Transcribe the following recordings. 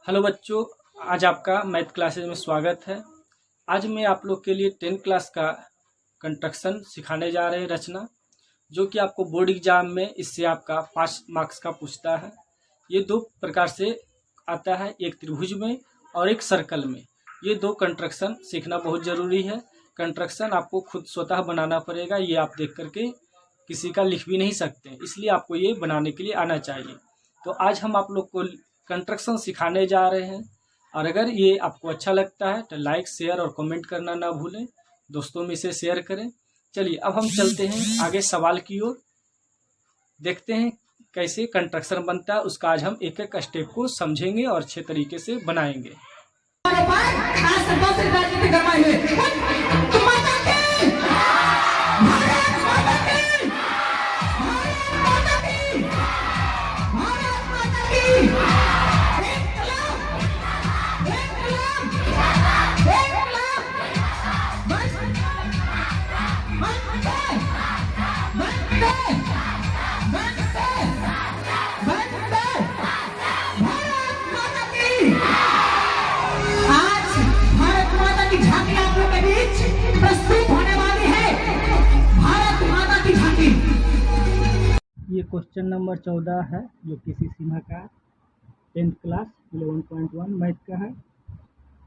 Hello बच्चों, आज आपका मैथ क्लासेज में स्वागत है। आज मैं आप लोग के लिए 10 क्लास का कंस्ट्रक्शन सिखाने जा रहे हैं, रचना, जो कि आपको बोर्ड एग्जाम में इससे आपका 5 मार्क्स का पूछता है। ये दो प्रकार से आता है, एक त्रिभुज में और एक सर्कल में। ये दो कंस्ट्रक्शन सीखना बहुत ज़रूरी है। कंस्ट्रक्शन आपको खुद स्वतः बनाना पड़ेगा, ये आप देख करके किसी का लिख भी नहीं सकते, इसलिए आपको ये बनाने के लिए आना चाहिए। तो आज हम आप लोग को कंस्ट्रक्शन सिखाने जा रहे हैं, और अगर ये आपको अच्छा लगता है तो लाइक, शेयर और कमेंट करना ना भूलें। दोस्तों में इसे शेयर करें। चलिए अब हम चलते हैं आगे सवाल की ओर, देखते हैं कैसे कंस्ट्रक्शन बनता है। उसका आज हम एक एक स्टेप को समझेंगे और अच्छे तरीके से बनाएंगे। ये क्वेश्चन नंबर 14 है, जो किसी सिन्हा का 10th क्लास 11.1 मैथ का है।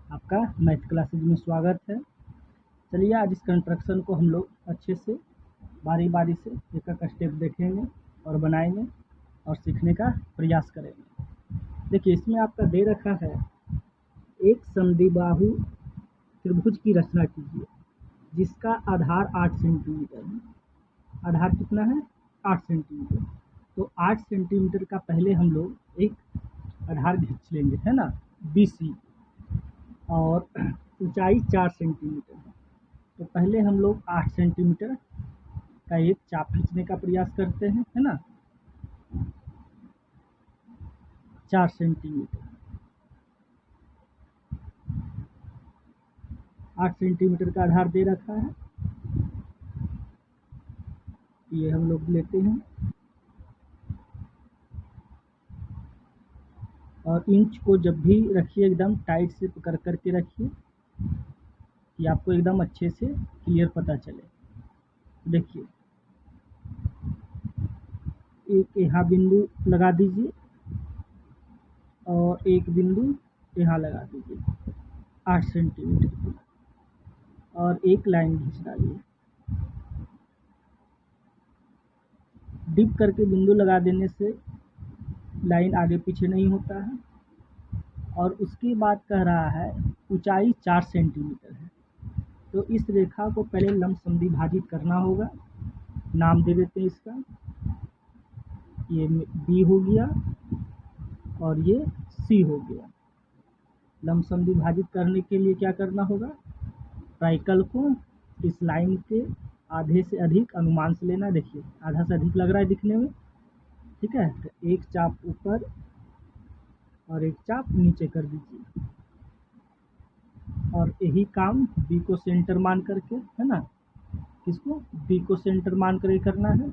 आपका मैथ क्लासेज में स्वागत है। चलिए आज इस कंस्ट्रक्शन को हम लोग अच्छे से बारी बारी से एक एक स्टेप देखेंगे और बनाएंगे और सीखने का प्रयास करेंगे। देखिए, इसमें आपका दे रखा है, एक समद्विबाहु त्रिभुज की रचना कीजिए जिसका आधार 8 सेंटीमीटर है। आधार कितना है? 8 सेंटीमीटर। तो 8 सेंटीमीटर का पहले हम लोग एक आधार खींच लेंगे, है ना, BC, और ऊंचाई 4 सेंटीमीटर है। तो पहले हम लोग 8 सेंटीमीटर का एक चाप खींचने का प्रयास करते हैं, है ना। 4 सेंटीमीटर, 8 सेंटीमीटर का आधार दे रखा है। ये हम लोग लेते हैं और इंच को जब भी रखिए एकदम टाइट से पकड़ करके रखिए कि आपको एकदम अच्छे से क्लियर पता चले। देखिए, एक यहाँ बिंदु लगा दीजिए और एक बिंदु यहाँ लगा दीजिए 8 सेंटीमीटर की, और एक लाइन खींच डालिए। डिप करके बिंदु लगा देने से लाइन आगे पीछे नहीं होता है। और उसके बाद कह रहा है ऊंचाई 4 सेंटीमीटर है। तो इस रेखा को पहले लंब समद्विभाजित करना होगा। नाम दे देते हैं इसका, ये B हो गया और ये C हो गया। लंब समद्विभाजित करने के लिए क्या करना होगा? ट्राइकल को इस लाइन के आधे से अधिक अनुमान से लेना। देखिए, आधा से अधिक लग रहा है दिखने में, ठीक है। तो एक चाप ऊपर और एक चाप नीचे कर दीजिए, और यही काम B को सेंटर मान करके, है ना, किसको? B को सेंटर मान करके करना है।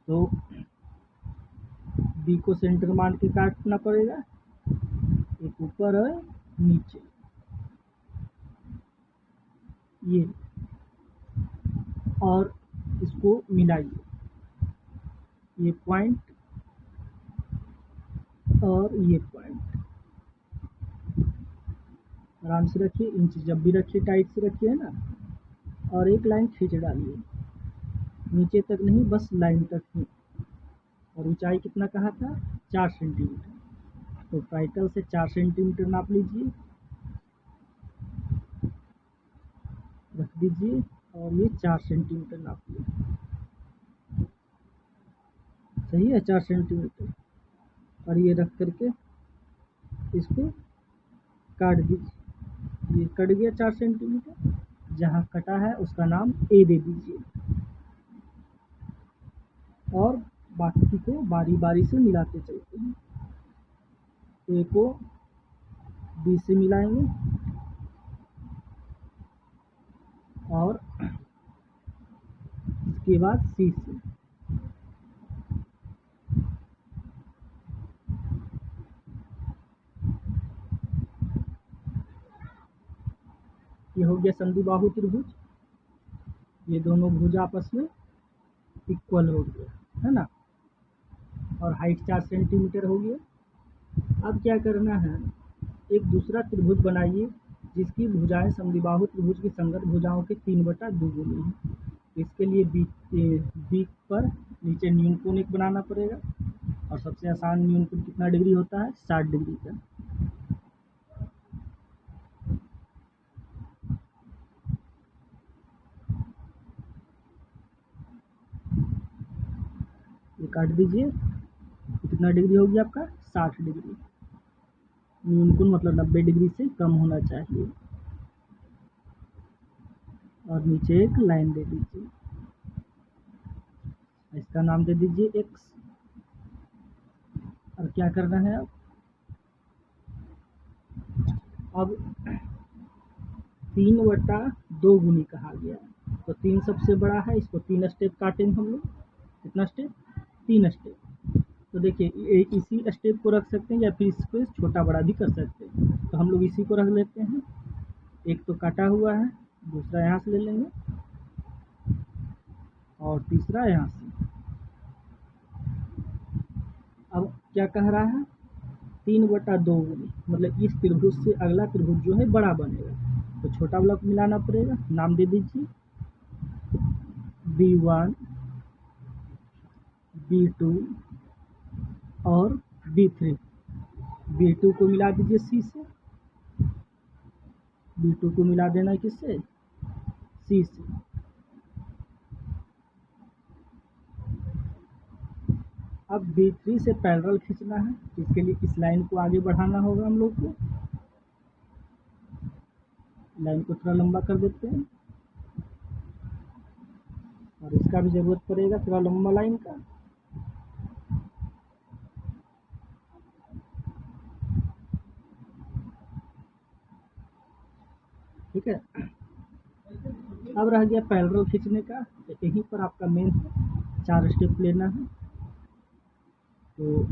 तो B को सेंटर मान के काटना पड़ेगा, एक ऊपर और नीचे, ये, और इसको मिलाइए, ये पॉइंट और ये पॉइंट। आराम से रखिए, इंच जब भी रखिए टाइट से रखिए, है ना। और एक लाइन खींच डालिए, नीचे तक नहीं, बस लाइन तक ही। और ऊंचाई कितना कहा था? 4 सेंटीमीटर। तो ट्राइकल से 4 सेंटीमीटर नाप लीजिए, रख दीजिए, और ये 4 सेंटीमीटर नाप लिया। सही है, 4 सेंटीमीटर। और ये रख करके इसको काट दीजिए। ये कट गया 4 सेंटीमीटर। जहाँ कटा है उसका नाम A दे दीजिए, और बाकी को बारी बारी से मिलाते चलते हैं। A को B से मिलाएंगे, और इसके बाद C से। ये हो गया संधिबाहु त्रिभुज, ये दोनों भुज आपस में इक्वल हो गया है ना, और हाइट 4 सेंटीमीटर हो गया। अब क्या करना है, एक दूसरा त्रिभुज बनाइए जिसकी भुजाएं समद्विबाहु त्रिभुज की संगत भुजाओं के 3/2 गुनी है। इसके लिए बीच पर नीचे न्यून कोण एक बनाना पड़ेगा, और सबसे आसान न्यून कोण कितना डिग्री होता है, 60 डिग्री का। ये काट दीजिए, कितना डिग्री होगी आपका, 60 डिग्री। न्यून कोण मतलब 90 डिग्री से कम होना चाहिए, और नीचे एक लाइन दे दीजिए, इसका नाम दे दीजिए x। और क्या करना है अब 3/2 गुनी कहा गया है, तो 3 सबसे बड़ा है, इसको 3 स्टेप काटेंगे हम लोग। कितना स्टेप, 3 स्टेप। तो देखिए इसी स्टेप को रख सकते हैं या फिर इसको छोटा बड़ा भी कर सकते हैं, तो हम लोग इसी को रख लेते हैं। एक तो काटा हुआ है, दूसरा यहाँ से ले लेंगे, और तीसरा यहाँ से। अब क्या कह रहा है, 3/2 गुनी, मतलब इस त्रिभुज से अगला त्रिभुज जो है बड़ा बनेगा, तो छोटा वाला को मिलाना पड़ेगा। नाम दे दीजिए B1, B2 और B3। B2 को मिला दीजिए C से, B2 को मिला देना है किससे, C से। अब B3 से पैरेलल खींचना है, इसके लिए इस लाइन को आगे बढ़ाना होगा हम लोग को। लाइन को थोड़ा लंबा कर देते हैं, और इसका भी जरूरत पड़ेगा थोड़ा लंबा लाइन का। ठीक है, अब रह गया पैरेलल खींचने का, तो यहीं पर आपका मेन 4 स्टेप लेना है। तो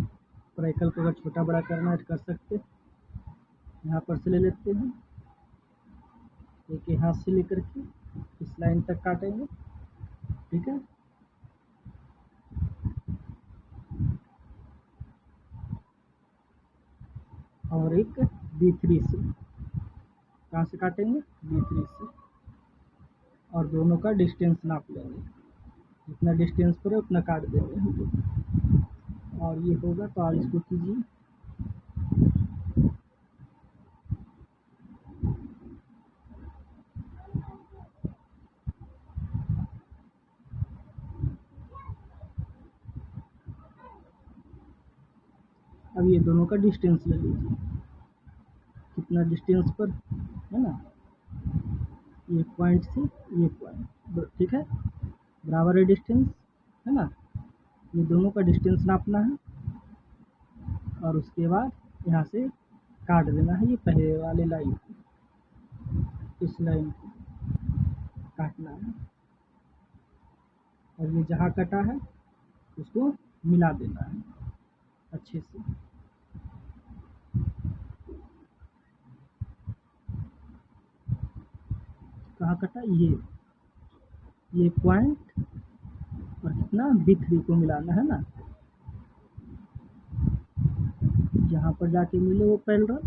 पैरेलल को अगर छोटा बड़ा करना है तो कर सकते हैं। यहाँ पर से ले लेते हैं, एक यहाँ से लेकर के इस लाइन तक काटेंगे। ठीक है, और एक B3 से, कहाँ से काटेंगे, B3 से, और दोनों का डिस्टेंस नाप लेंगे, जितना डिस्टेंस पर है उतना काट देंगे हम लोग। और ये होगा, तो आप इसको कीजिए। अब ये दोनों का डिस्टेंस ले लीजिए, कितना डिस्टेंस पर है ना, ये पॉइंट से ये पॉइंट, ठीक है, बराबर है डिस्टेंस, है ना। ये दोनों का डिस्टेंस नापना है, और उसके बाद यहाँ से काट देना है ये पहले वाले लाइन को, इस लाइन को काटना है, और ये जहाँ कटा है उसको मिला देना है अच्छे से। कहाँ कटा, ये पॉइंट, और कितना B3 को मिलाना है ना, जहाँ पर जाके मिले वो पैरेलल।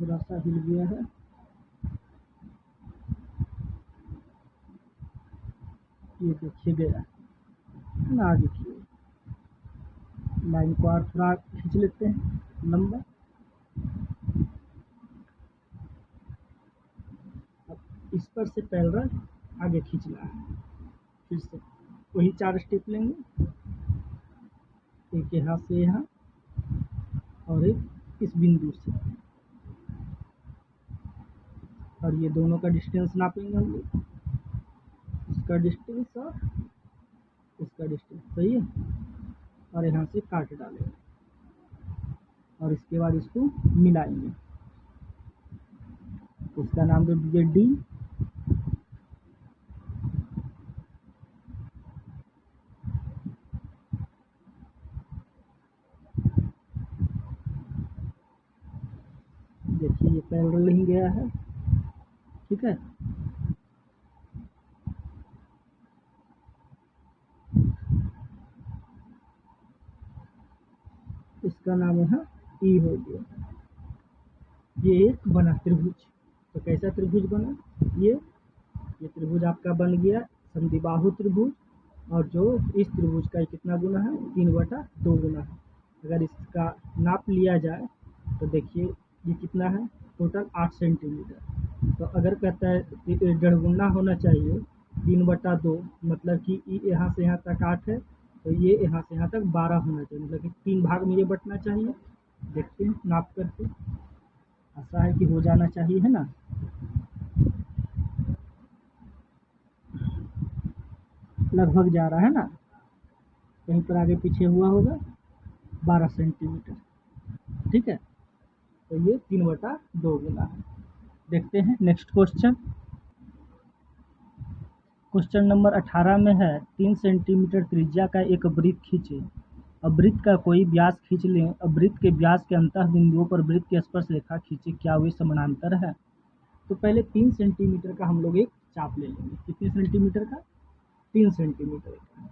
थोड़ा सा हिल गया है, ये देखिए गया है ना। आगे की लाइन को और थोड़ा खींच लेते हैं लंबा। अब इस पर से पैरेलल आगे खींचना है, फिर से वही 4 स्टेप लेंगे, एक यहाँ से यहाँ, और एक इस बिंदु से, और ये दोनों का डिस्टेंस नापेंगे हम लोग, इसका डिस्टेंस और इसका डिस्टेंस, सही है, और यहाँ से काट डालेंगे, और इसके बाद इसको मिलाएंगे। इसका नाम दे दीजिए D, ये पैरेलल ही गया है, ठीक है। इसका नाम यहाँ ई हो गया। ये एक बना त्रिभुज। तो कैसा त्रिभुज बना, ये त्रिभुज आपका बन गया समद्विबाहु त्रिभुज, और जो इस त्रिभुज का कितना गुना है, 3/2 गुना है। अगर इसका नाप लिया जाए तो देखिए ये कितना है, टोटल 8 सेंटीमीटर। तो अगर कहता है 1.5 गुना होना चाहिए 3/2, मतलब कि यहाँ से यहाँ तक 8 है, तो ये यहाँ से यहाँ तक 12 होना चाहिए, मतलब कि 3 भाग में ये बंटना चाहिए। देखते हैं नाप करके, ऐसा है कि हो जाना चाहिए, है ना। लगभग जा रहा है ना, कहीं पर आगे पीछे हुआ होगा 12 सेंटीमीटर, ठीक है। तो ये 3/2 गुना है। देखते हैं नेक्स्ट क्वेश्चन। क्वेश्चन नंबर 18 में है 3 सेंटीमीटर त्रिज्या का एक वृत्त खींचे। अब वृत्त का कोई व्यास खींच लें। अब वृत्त के व्यास के अंतः बिंदुओं पर वृत्त की स्पर्श रेखा खींचे, क्या वे समानांतर है। तो पहले 3 सेंटीमीटर का हम लोग एक चाप ले लेंगे। कितने सेंटीमीटर का, 3 सेंटीमीटर का,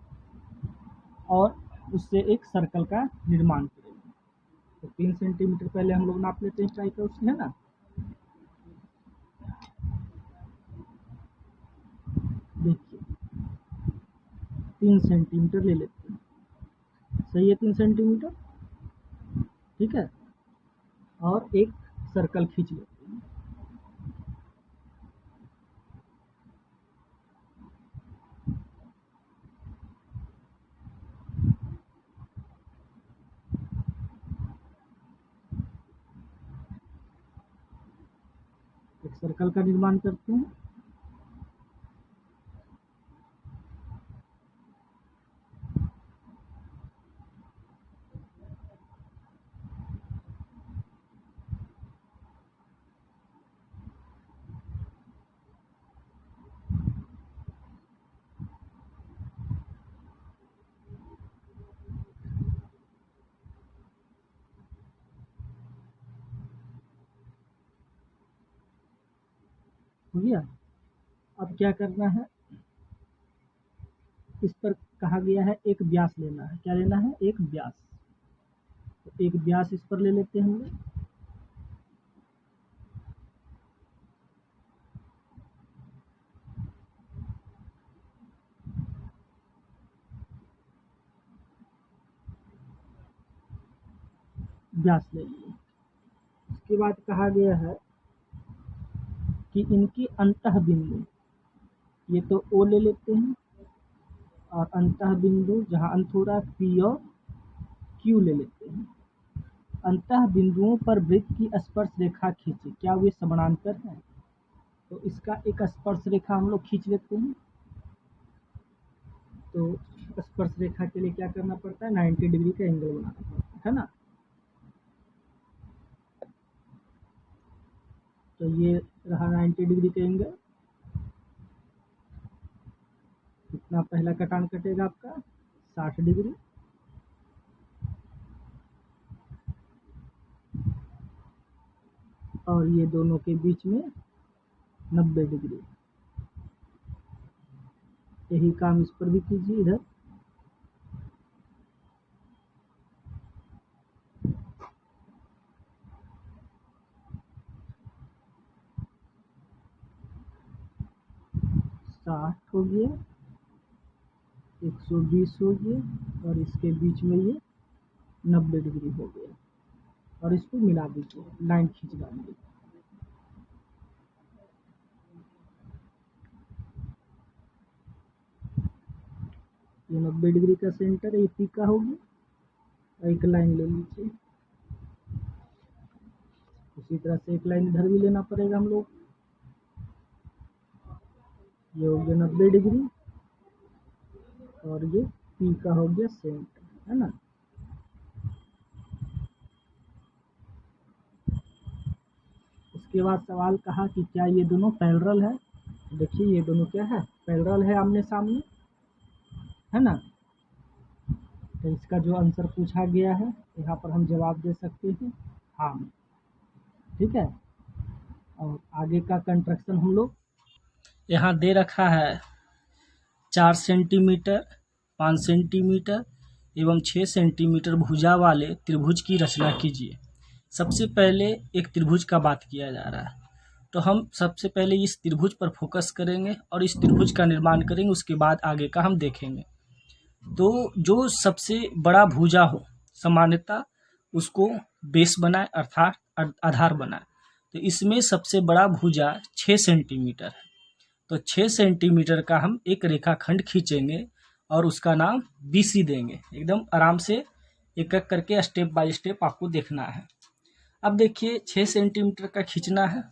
और उससे एक सर्कल का निर्माण करेंगे। तो 3 सेंटीमीटर पहले हम लोग नाप लेते हैं ट्राई कर उससे, है ना। देखिए 3 सेंटीमीटर ले लेते हैं, सही है, 3 सेंटीमीटर, ठीक है। और एक सर्कल खींच लेते हैं। एक सर्कल का निर्माण करते हैं। हो गया। अब क्या करना है, इस पर कहा गया है एक व्यास लेना है। क्या लेना है, एक व्यास। तो एक व्यास इस पर ले लेते हैं हम लोग। व्यास ले लिए। उसके बाद कहा गया है कि इनकी अंतः बिंदु, ये तो ओ ले लेते हैं, और अंतः बिंदु जहाँ अंत हो रहा है पी और क्यू ले लेते हैं। अंतः बिंदुओं पर वृत्त की स्पर्श रेखा खींचे, क्या वे समानांतर हैं। तो इसका एक स्पर्श रेखा हम लोग खींच लेते हैं। तो स्पर्श रेखा के लिए क्या करना पड़ता है, 90 डिग्री का एंगल बनाना पड़ता है ना। तो ये रहा 90 डिग्री का एंगल। कितना पहला कटान कटेगा आपका, 60 डिग्री। और ये दोनों के बीच में 90 डिग्री। यही काम इस पर भी कीजिए इधर। साठ हो गया, 120 हो गया, और इसके बीच में ये 90 डिग्री हो गया। और इसको मिला दीजिए, लाइन खींच डालिए। ये 90 डिग्री का सेंटर है, ये पी का होगी। एक लाइन ले लीजिए। उसी तरह से एक लाइन इधर भी लेना पड़ेगा हम लोग। ये हो गया 90 डिग्री, और ये पी का हो गया सेंटर, है ना। उसके बाद सवाल कहा कि क्या ये दोनों पैरेलल है। देखिए ये दोनों क्या है, पैरेलल है, आमने सामने, है ना। तो इसका जो आंसर पूछा गया है यहाँ पर हम जवाब दे सकते हैं हाँ, ठीक है। और आगे का कंस्ट्रक्शन हम लोग यहाँ दे रखा है 4 सेंटीमीटर, 5 सेंटीमीटर एवं 6 सेंटीमीटर भुजा वाले त्रिभुज की रचना कीजिए। सबसे पहले एक त्रिभुज का बात किया जा रहा है, तो हम सबसे पहले इस त्रिभुज पर फोकस करेंगे और इस त्रिभुज का निर्माण करेंगे, उसके बाद आगे का हम देखेंगे। तो जो सबसे बड़ा भुजा हो सामान्यतः उसको बेस बनाए अर्थात आधार बनाए। तो इसमें सबसे बड़ा भुजा 6 सेंटीमीटर है, तो 6 सेंटीमीटर का हम एक रेखाखंड खींचेंगे और उसका नाम BC देंगे। एकदम आराम से एक एक करके स्टेप बाय स्टेप आपको देखना है। अब देखिए 6 सेंटीमीटर का खींचना है,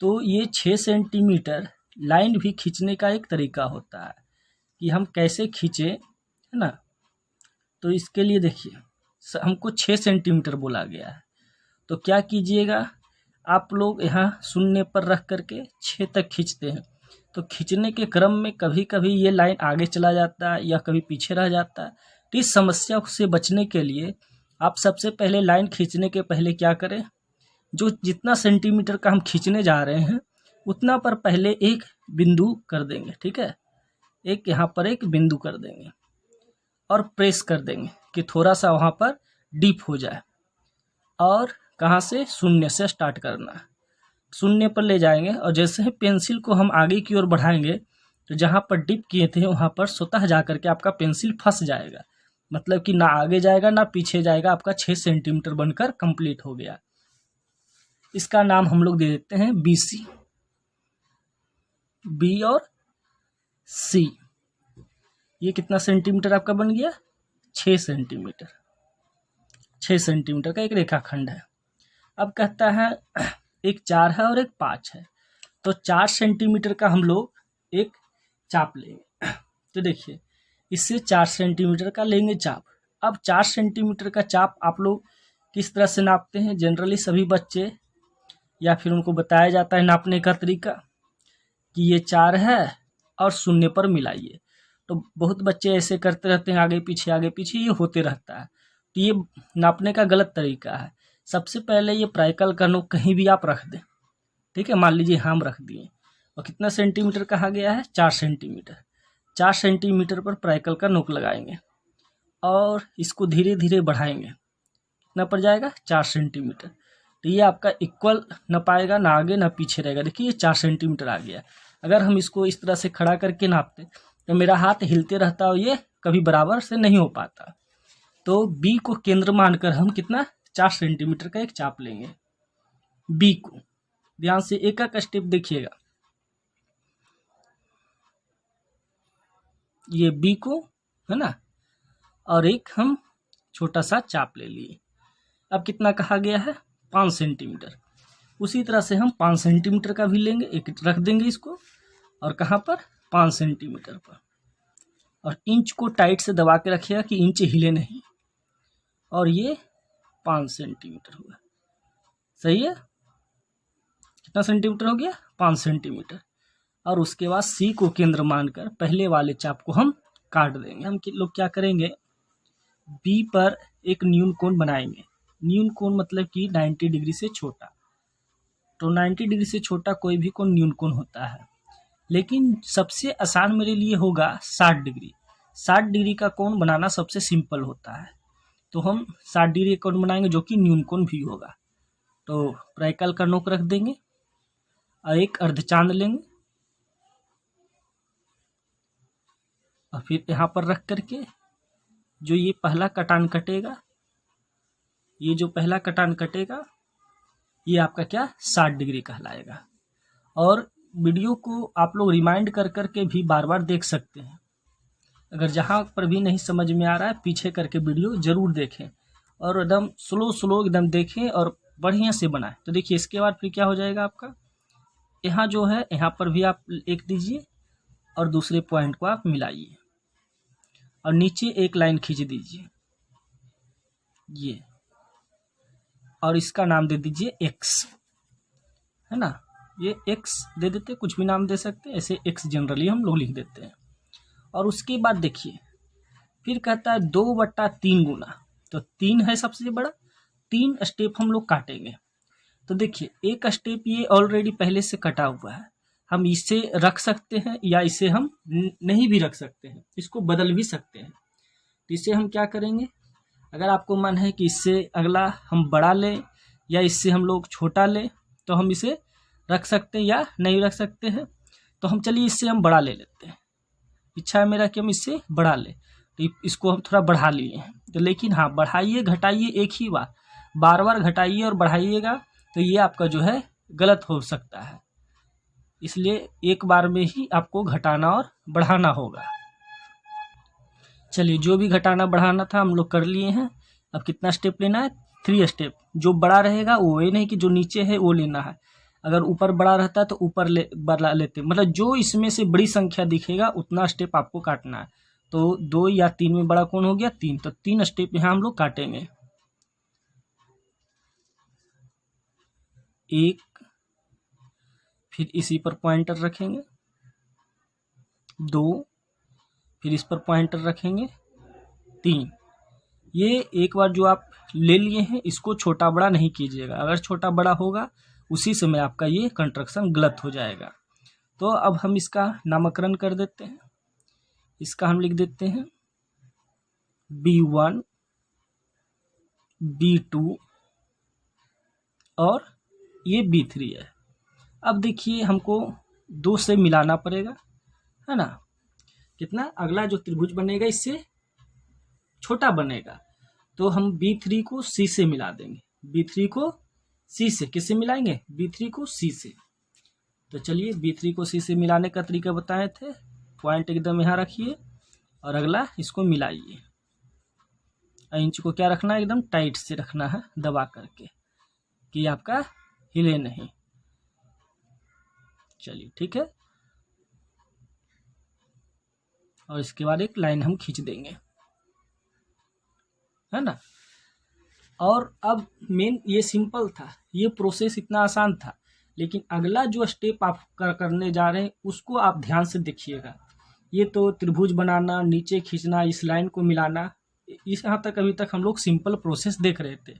तो ये 6 सेंटीमीटर लाइन भी खींचने का एक तरीका होता है कि हम कैसे खींचे, है ना। तो इसके लिए देखिए हमको 6 सेंटीमीटर बोला गया है, तो क्या कीजिएगा आप लोग यहाँ शून्य पर रख करके 6 तक खींचते हैं। तो खींचने के क्रम में कभी कभी ये लाइन आगे चला जाता है या कभी पीछे रह जाता है। तो इस समस्या से बचने के लिए आप सबसे पहले लाइन खींचने के पहले क्या करें, जो जितना सेंटीमीटर का हम खींचने जा रहे हैं उतना पर पहले एक बिंदु कर देंगे। ठीक है, एक यहाँ पर एक बिंदु कर देंगे और प्रेस कर देंगे कि थोड़ा सा वहाँ पर डीप हो जाए। और कहाँ से, शून्य से स्टार्ट करना है, शून्य पर ले जाएंगे और जैसे ही पेंसिल को हम आगे की ओर बढ़ाएंगे तो जहाँ पर डिप किए थे वहाँ पर स्वतः जा करके आपका पेंसिल फंस जाएगा, मतलब कि ना आगे जाएगा ना पीछे जाएगा, आपका 6 सेंटीमीटर बनकर कंप्लीट हो गया। इसका नाम हम लोग दे देते हैं BC, B और C। ये कितना सेंटीमीटर आपका बन गया, 6 सेंटीमीटर। 6 सेंटीमीटर का एक रेखाखंड है। अब कहता है एक 4 है और एक 5 है, तो 4 सेंटीमीटर का हम लोग एक चाप लेंगे। तो देखिए इससे 4 सेंटीमीटर का लेंगे चाप। अब 4 सेंटीमीटर का चाप आप लोग किस तरह से नापते हैं, जनरली सभी बच्चे या फिर उनको बताया जाता है नापने का तरीका कि ये 4 है और शून्य पर मिलाइए। तो बहुत बच्चे ऐसे करते रहते हैं, आगे पीछे ये होते रहता है। तो ये नापने का गलत तरीका है। सबसे पहले ये प्राइकल का नोक कहीं भी आप रख दें, ठीक है। मान लीजिए हम रख दिए और कितना सेंटीमीटर कहा गया है, 4 सेंटीमीटर। 4 सेंटीमीटर पर प्राइकल का नोक लगाएंगे और इसको धीरे धीरे बढ़ाएंगे, कितना पड़ जाएगा, 4 सेंटीमीटर। तो ये आपका इक्वल न पाएगा, ना आगे ना पीछे रहेगा। देखिए ये 4 सेंटीमीटर आ गया। अगर हम इसको इस तरह से खड़ा करके नापते तो मेरा हाथ हिलते रहता और ये कभी बराबर से नहीं हो पाता। तो B को केंद्र मानकर हम कितना, 4 सेंटीमीटर का एक चाप लेंगे B को। ध्यान से एक एक स्टेप देखिएगा। ये B को है ना, और एक हम छोटा सा चाप ले लिए। अब कितना कहा गया है, 5 सेंटीमीटर। उसी तरह से हम 5 सेंटीमीटर का भी लेंगे, एक रख देंगे इसको, और कहाँ पर, 5 सेंटीमीटर पर। और इंच को टाइट से दबा के रखिएगा कि इंच हिले नहीं। और ये 5 सेंटीमीटर हुआ, सही है। कितना सेंटीमीटर हो गया, 5 सेंटीमीटर। और उसके बाद C को केंद्र मानकर पहले वाले चाप को हम काट देंगे। हम लोग क्या करेंगे, B पर एक न्यून कोण बनाएंगे। न्यून कोण मतलब कि 90 डिग्री से छोटा। तो 90 डिग्री से छोटा कोई भी कोण न्यून कोण होता है, लेकिन सबसे आसान मेरे लिए होगा 60 डिग्री। 60 डिग्री का कोण बनाना सबसे सिंपल होता है, तो हम 60 डिग्री का कोण बनाएंगे जो कि न्यून कोण भी होगा। तो प्राइकल का नोक रख देंगे और एक अर्धचांद लेंगे और फिर यहाँ पर रख करके जो ये पहला कटान कटेगा, ये जो पहला कटान कटेगा ये आपका क्या, 60 डिग्री कहलाएगा। और वीडियो को आप लोग रिमाइंड कर करके भी बार बार देख सकते हैं। अगर जहाँ पर भी नहीं समझ में आ रहा है पीछे करके वीडियो ज़रूर देखें और एकदम स्लो एकदम देखें और बढ़िया से बनाएं। तो देखिए इसके बाद फिर क्या हो जाएगा आपका, यहाँ जो है यहाँ पर भी आप एक दीजिए और दूसरे पॉइंट को आप मिलाइए और नीचे एक लाइन खींच दीजिए ये, और इसका नाम दे दीजिए X, है ना। ये X दे देते, कुछ भी नाम दे सकते हैं, ऐसे X जनरली हम लोग लिख देते हैं। और उसके बाद देखिए फिर कहता है 2/3 गुना, तो 3 है सबसे बड़ा, 3 स्टेप हम लोग काटेंगे। तो देखिए एक स्टेप ये ऑलरेडी पहले से कटा हुआ है, हम इसे रख सकते हैं या इसे हम नहीं भी रख सकते हैं, इसको बदल भी सकते हैं। तो इसे हम क्या करेंगे, अगर आपको मन है कि इससे अगला हम बड़ा लें या इससे हम लोग छोटा लें तो हम इसे रख सकते हैं या नहीं रख सकते हैं। तो हम चलिए इससे हम बड़ा ले लेते हैं, इच्छा है मेरा कि हम इससे बड़ा लें, तो इसको हम थोड़ा बढ़ा लिए हैं। तो लेकिन हाँ, बढ़ाइए घटाइए एक ही बार, बार बार घटाइए और बढ़ाइएगा तो ये आपका जो है गलत हो सकता है, इसलिए एक बार में ही आपको घटाना और बढ़ाना होगा। चलिए जो भी घटाना बढ़ाना था हम लोग कर लिए हैं। अब कितना स्टेप लेना है, 3 स्टेप। जो बड़ा रहेगा वो ये नहीं कि जो नीचे है वो लेना है, अगर ऊपर बड़ा रहता है तो ऊपर बड़ा लेते, मतलब जो इसमें से बड़ी संख्या दिखेगा उतना स्टेप आपको काटना है। तो 2 या 3 में बड़ा कौन हो गया, 3, तो 3 स्टेप यहाँ हम लोग काटेंगे। 1, फिर इसी पर पॉइंटर रखेंगे, 2, फिर इस पर पॉइंटर रखेंगे, 3। ये एक बार जो आप ले लिए हैं इसको छोटा बड़ा नहीं कीजिएगा, अगर छोटा बड़ा होगा उसी समय आपका ये कंस्ट्रक्शन गलत हो जाएगा। तो अब हम इसका नामकरण कर देते हैं, इसका हम लिख देते हैं B1, B2 और ये B3 है। अब देखिए हमको 2 से मिलाना पड़ेगा, है ना। कितना, अगला जो त्रिभुज बनेगा इससे छोटा बनेगा, तो हम B3 को C से मिला देंगे। B3 को C से किससे मिलाएंगे, B3 को C से। तो चलिए B3 को C से मिलाने का तरीका बताए थे, पॉइंट एकदम यहाँ रखिए और अगला इसको मिलाइए। इंच को क्या रखना है, एकदम टाइट से रखना है दबा करके कि आपका हिले नहीं। चलिए ठीक है, और इसके बाद एक लाइन हम खींच देंगे, है ना। और अब मेन ये सिंपल था, ये प्रोसेस इतना आसान था, लेकिन अगला जो स्टेप आप करने जा रहे हैं उसको आप ध्यान से देखिएगा। ये तो त्रिभुज बनाना, नीचे खींचना, इस लाइन को मिलाना, इस यहाँ तक अभी तक हम लोग सिंपल प्रोसेस देख रहे थे,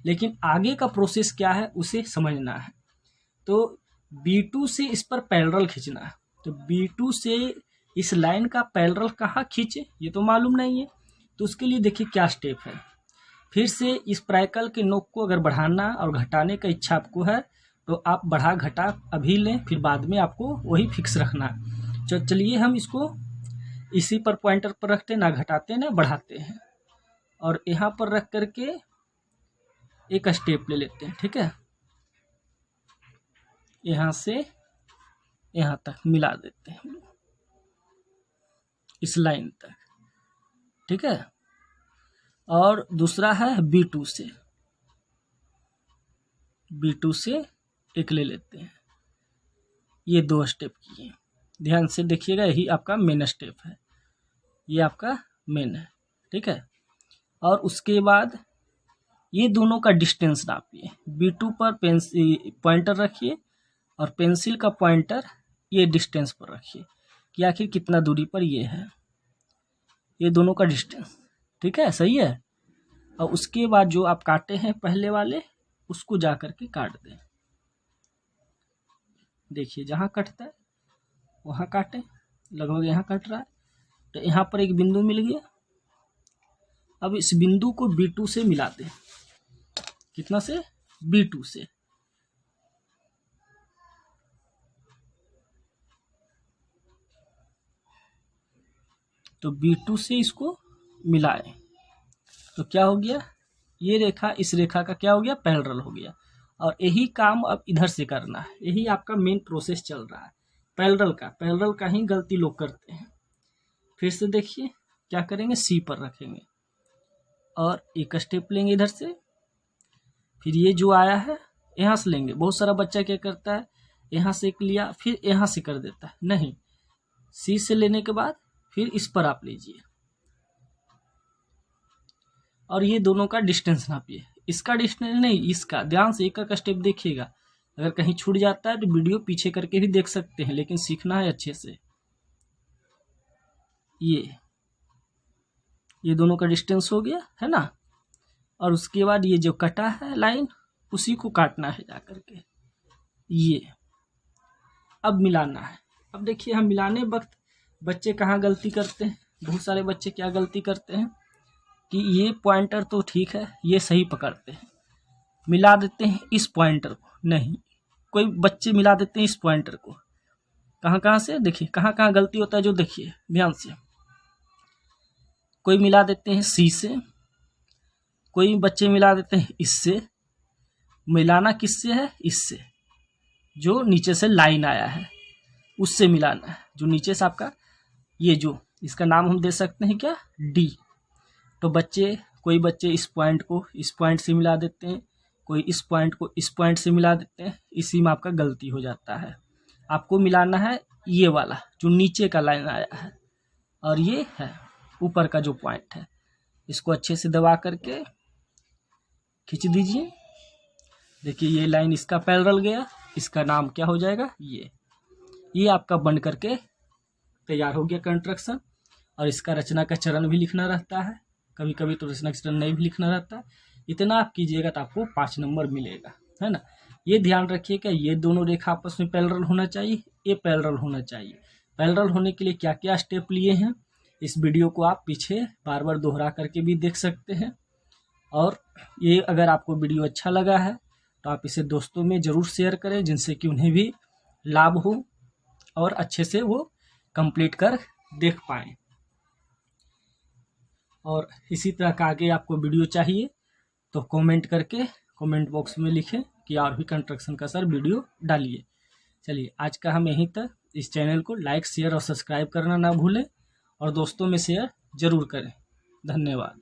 लेकिन आगे का प्रोसेस क्या है उसे समझना है। तो B2 से इस पर पैरेलल खींचना है, तो B2 से इस लाइन का पैरेलल कहाँ खींचे ये तो मालूम नहीं है, तो उसके लिए देखिए क्या स्टेप है। फिर से इस प्राइकल के नोक को अगर बढ़ाना और घटाने का इच्छा आपको है तो आप बढ़ा घटा अभी लें, फिर बाद में आपको वही फिक्स रखना है। चलिए हम इसको इसी पर पॉइंटर पर रखते, ना घटाते ना बढ़ाते हैं, और यहाँ पर रख करके एक स्टेप ले लेते हैं, ठीक है। यहाँ से यहाँ तक मिला देते हैं इस लाइन तक, ठीक है। और दूसरा है B2 से एक ले लेते हैं, ये 2 स्टेप किए, ध्यान से देखिएगा, यही आपका मेन स्टेप है, ये आपका मेन है, ठीक है। और उसके बाद ये दोनों का डिस्टेंस नापिए, B2 पर पॉइंटर रखिए और पेंसिल का पॉइंटर ये डिस्टेंस पर रखिए कि आखिर कितना दूरी पर ये है, ये दोनों का डिस्टेंस, ठीक है, सही है। और उसके बाद जो आप काटे हैं पहले वाले उसको जा करके काट दें, देखिए जहाँ कटता है वहाँ काटें, लगभग यहाँ कट रहा है, तो यहाँ पर एक बिंदु मिल गया। अब इस बिंदु को B2 से मिला दें, कितना से, B2 से। तो B2 से इसको मिलाएं तो क्या हो गया, ये रेखा इस रेखा का क्या हो गया, पैरेलल हो गया। और यही काम अब इधर से करना है, यही आपका मेन प्रोसेस चल रहा है, पैरेलल का ही गलती लोग करते हैं। फिर से देखिए क्या करेंगे, C पर रखेंगे और एक स्टेप लेंगे इधर से, फिर ये जो आया है यहाँ से लेंगे। बहुत सारा बच्चा क्या करता है, यहाँ से एक लिया फिर यहाँ से कर देता है, नहीं, C से लेने के बाद फिर इस पर आप लीजिए और ये दोनों का डिस्टेंस नापिए, इसका डिस्टेंस नहीं, इसका। ध्यान से एक स्टेप देखिएगा, अगर कहीं छूट जाता है तो वीडियो पीछे करके भी देख सकते हैं, लेकिन सीखना है अच्छे से। ये दोनों का डिस्टेंस हो गया, है ना। और उसके बाद ये जो कटा है लाइन उसी को काटना है जा करके, ये अब मिलाना है। अब देखिए हम मिलाने वक्त बच्चे कहाँ गलती करते हैं, बहुत सारे बच्चे क्या गलती करते हैं कि ये पॉइंटर तो ठीक है, ये सही पकड़ते हैं, मिला देते हैं इस पॉइंटर को, नहीं, कोई बच्चे मिला देते हैं इस पॉइंटर को। कहाँ कहाँ से देखिए, कहाँ कहाँ गलती होता है जो देखिए ध्यान से। कोई मिला देते हैं सी से, कोई बच्चे मिला देते हैं इससे। मिलाना किससे है, इससे, जो नीचे से लाइन आया है उससे मिलाना है, जो नीचे से आपका ये जो इसका नाम हम दे सकते हैं क्या, डी। तो बच्चे, कोई बच्चे इस पॉइंट को इस पॉइंट से मिला देते हैं, कोई इस पॉइंट को इस पॉइंट से मिला देते हैं, इसी में आपका गलती हो जाता है। आपको मिलाना है ये वाला जो नीचे का लाइन आया है, और ये है ऊपर का जो पॉइंट है, इसको अच्छे से दबा करके खींच दीजिए। देखिए ये लाइन इसका पैरेलल गया, इसका नाम क्या हो जाएगा, ये आपका बन करके तैयार हो गया कंस्ट्रक्शन। और इसका रचना का चरण भी लिखना रहता है, कभी कभी तो रचना का चरण नहीं भी लिखना रहता है। इतना आप कीजिएगा तो आपको 5 नंबर मिलेगा, है ना। ये ध्यान रखिएगा, ये दोनों रेखा आपस में पैरेलल होना चाहिए, ये पैरेलल होना चाहिए। पैरेलल होने के लिए क्या क्या स्टेप लिए हैं, इस वीडियो को आप पीछे बार बार दोहरा करके भी देख सकते हैं। और ये अगर आपको वीडियो अच्छा लगा है तो आप इसे दोस्तों में ज़रूर शेयर करें, जिनसे कि उन्हें भी लाभ हो और अच्छे से वो कंप्लीट कर देख पाएँ। और इसी तरह का आगे आपको वीडियो चाहिए तो कमेंट करके कमेंट बॉक्स में लिखें कि और भी कंस्ट्रक्शन का सर वीडियो डालिए। चलिए आज का हम यहीं तक। इस चैनल को लाइक शेयर और सब्सक्राइब करना ना भूलें, और दोस्तों में शेयर ज़रूर करें। धन्यवाद।